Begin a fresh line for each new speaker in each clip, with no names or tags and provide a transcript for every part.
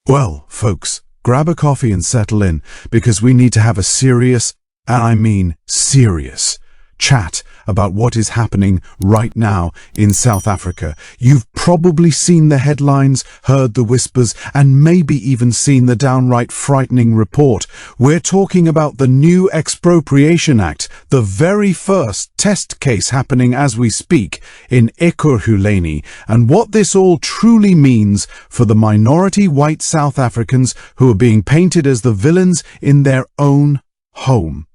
Well, folks, grab a coffee and settle in, because we need to have a serious, and I mean serious, chat about what is happening right now in South Africa. You've probably seen the headlines, heard the whispers, and maybe even seen the downright frightening report. We're talking about the new Expropriation Act, the very first test case happening as we speak in Ekor Hulaini, and what this all truly means for the minority white South Africans who are being painted as the villains in their own home.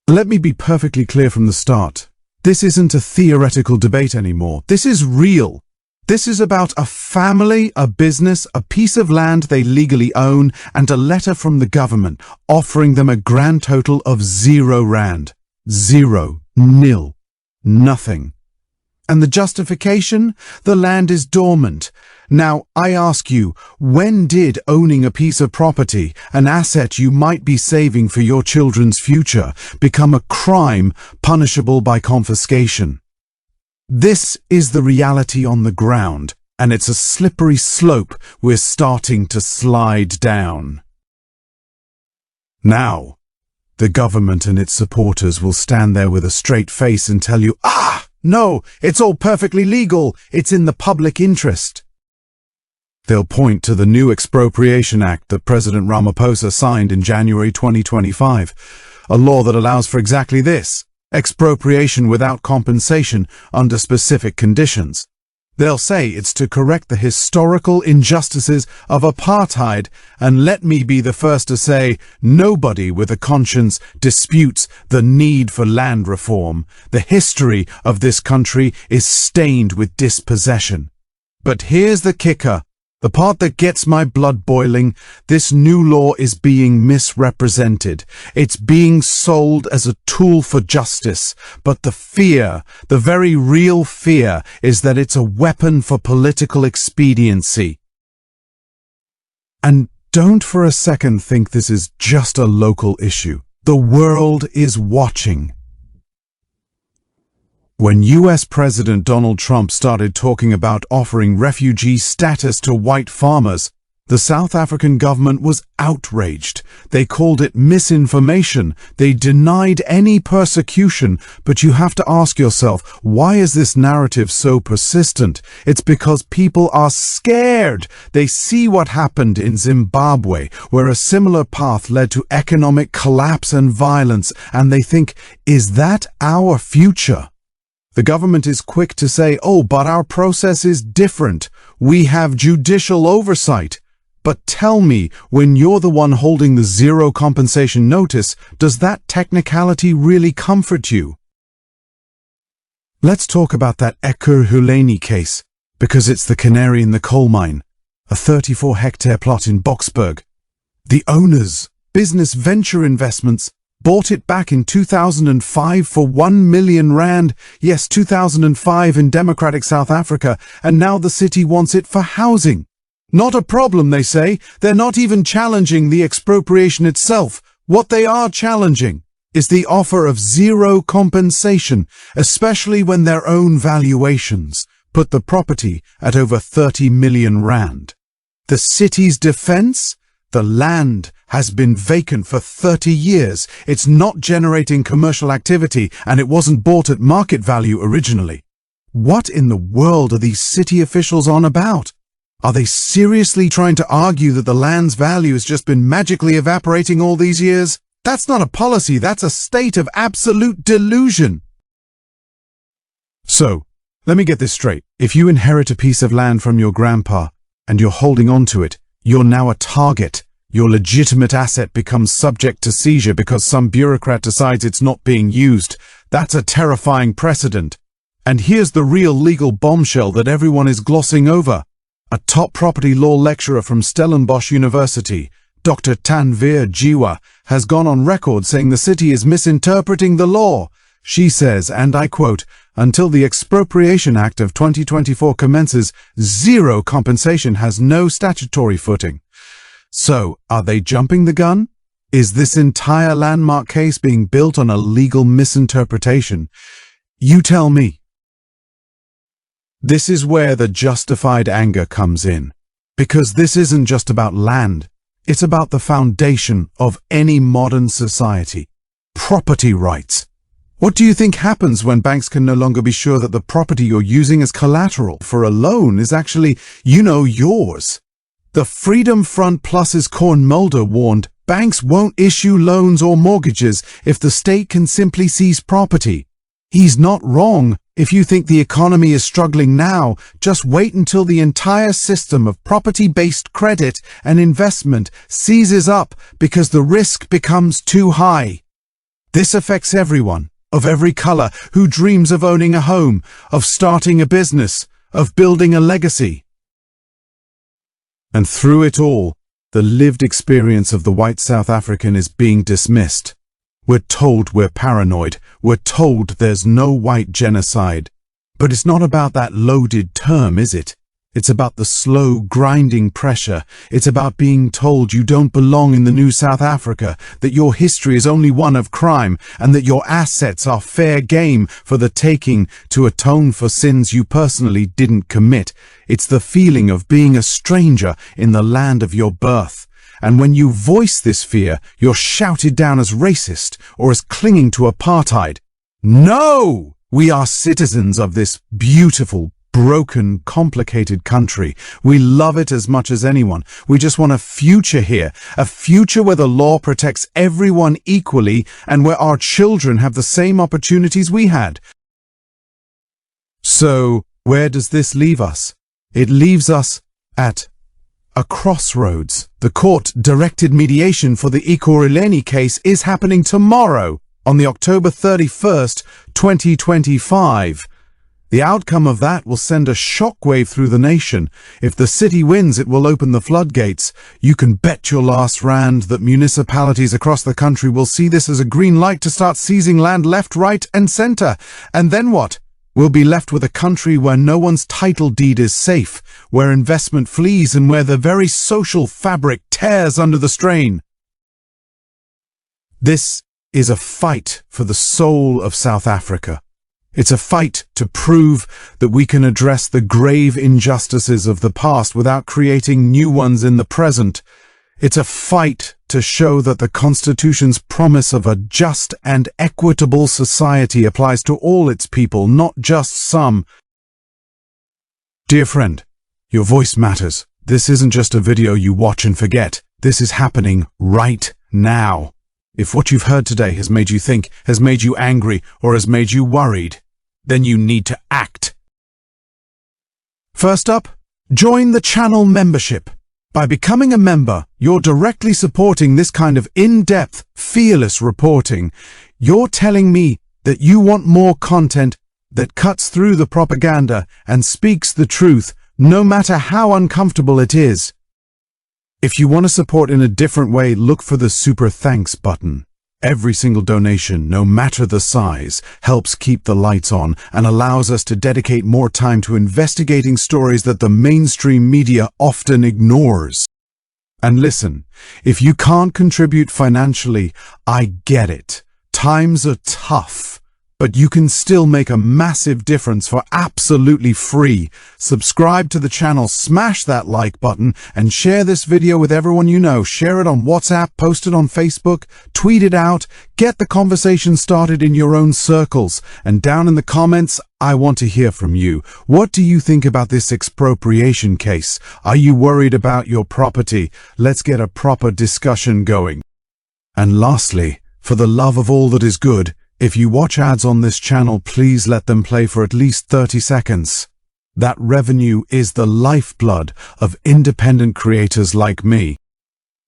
Let me be perfectly clear from the start. This isn't a theoretical debate anymore. This is real. This is about a family, a business, a piece of land they legally own, and a letter from the government offering them a grand total of R0. Zero. Nil. Nothing. And the justification? The land is dormant. Now, I ask you, when did owning a piece of property, an asset you might be saving for your children's future, become a crime punishable by confiscation? This is the reality on the ground, and it's a slippery slope we're starting to slide down. Now, the government and its supporters will stand there with a straight face and tell you, no, it's all perfectly legal, it's in the public interest. They'll point to the new Expropriation Act that President Ramaphosa signed in January 2025, a law that allows for exactly this, expropriation without compensation under specific conditions. They'll say it's to correct the historical injustices of apartheid, and let me be the first to say, nobody with a conscience disputes the need for land reform. The history of this country is stained with dispossession. But here's the kicker. The part that gets my blood boiling, this new law is being misrepresented. It's being sold as a tool for justice. But the fear, the very real fear, is that it's a weapon for political expediency. And don't for a second think this is just a local issue. The world is watching. When US President Donald Trump started talking about offering refugee status to white farmers, the South African government was outraged. They called it misinformation. They denied any persecution. But you have to ask yourself, why is this narrative so persistent? It's because people are scared. They see what happened in Zimbabwe, where a similar path led to economic collapse and violence, and they think, is that our future? The government is quick to say, but our process is different. We have judicial oversight. But tell me, when you're the one holding the zero compensation notice, does that technicality really comfort you? Let's talk about that Ekor Hulaini case, because it's the canary in the coal mine, a 34-hectare plot in Boksburg. The owners, Business Venture Investments, bought it back in 2005 for R1 million. Yes, 2005 in democratic South Africa, and now the city wants it for housing. Not a problem, they say. They're not even challenging the expropriation itself. What they are challenging is the offer of zero compensation, especially when their own valuations put the property at over R30 million. The city's defense? The land has been vacant for 30 years. It's not generating commercial activity, and it wasn't bought at market value originally. What in the world are these city officials on about? Are they seriously trying to argue that the land's value has just been magically evaporating all these years? That's not a policy, that's a state of absolute delusion. So, let me get this straight. If you inherit a piece of land from your grandpa, and you're holding on to it, you're now a target. Your legitimate asset becomes subject to seizure because some bureaucrat decides it's not being used. That's a terrifying precedent. And here's the real legal bombshell that everyone is glossing over. A top property law lecturer from Stellenbosch University, Dr. Tanveer Jiwa, has gone on record saying the city is misinterpreting the law. She says, and I quote, "Until the Expropriation Act of 2024 commences, zero compensation has no statutory footing." So, are they jumping the gun? Is this entire landmark case being built on a legal misinterpretation? You tell me. This is where the justified anger comes in. Because this isn't just about land. It's about the foundation of any modern society. Property rights. What do you think happens when banks can no longer be sure that the property you're using as collateral for a loan is actually, yours? The Freedom Front Plus's Korn Mulder warned, banks won't issue loans or mortgages if the state can simply seize property. He's not wrong. If you think the economy is struggling now, just wait until the entire system of property-based credit and investment seizes up because the risk becomes too high. This affects everyone, of every color, who dreams of owning a home, of starting a business, of building a legacy. And through it all, the lived experience of the white South African is being dismissed. We're told we're paranoid. We're told there's no white genocide. But it's not about that loaded term, is it? It's about the slow, grinding pressure. It's about being told you don't belong in the new South Africa, that your history is only one of crime, and that your assets are fair game for the taking to atone for sins you personally didn't commit. It's the feeling of being a stranger in the land of your birth. And when you voice this fear, you're shouted down as racist or as clinging to apartheid. No! We are citizens of this beautiful, broken, complicated country. We love it as much as anyone. We just want a future here, a future where the law protects everyone equally and where our children have the same opportunities we had. So, where does this leave us? It leaves us at a crossroads. The court-directed mediation for the Ekor Hulaini case is happening tomorrow, on the October 31st, 2025. The outcome of that will send a shockwave through the nation. If the city wins, it will open the floodgates. You can bet your last rand that municipalities across the country will see this as a green light to start seizing land left, right, and center. And then what? We'll be left with a country where no one's title deed is safe, where investment flees, and where the very social fabric tears under the strain. This is a fight for the soul of South Africa. It's a fight to prove that we can address the grave injustices of the past without creating new ones in the present. It's a fight to show that the Constitution's promise of a just and equitable society applies to all its people, not just some. Dear friend, your voice matters. This isn't just a video you watch and forget. This is happening right now. If what you've heard today has made you think, has made you angry, or has made you worried, then you need to act. First up, join the channel membership. By becoming a member, you're directly supporting this kind of in-depth, fearless reporting. You're telling me that you want more content that cuts through the propaganda and speaks the truth, no matter how uncomfortable it is. If you want to support in a different way, look for the Super Thanks button. Every single donation, no matter the size, helps keep the lights on and allows us to dedicate more time to investigating stories that the mainstream media often ignores. And listen, if you can't contribute financially, I get it. Times are tough, but you can still make a massive difference for absolutely free. Subscribe to the channel, smash that like button, and share this video with everyone you know. Share it on WhatsApp, post it on Facebook, tweet it out, get the conversation started in your own circles. And down in the comments, I want to hear from you. What do you think about this expropriation case? Are you worried about your property? Let's get a proper discussion going. And lastly, for the love of all that is good, if you watch ads on this channel, please let them play for at least 30 seconds. That revenue is the lifeblood of independent creators like me.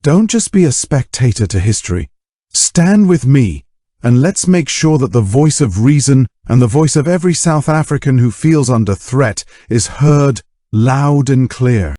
Don't just be a spectator to history. Stand with me, and let's make sure that the voice of reason and the voice of every South African who feels under threat is heard loud and clear.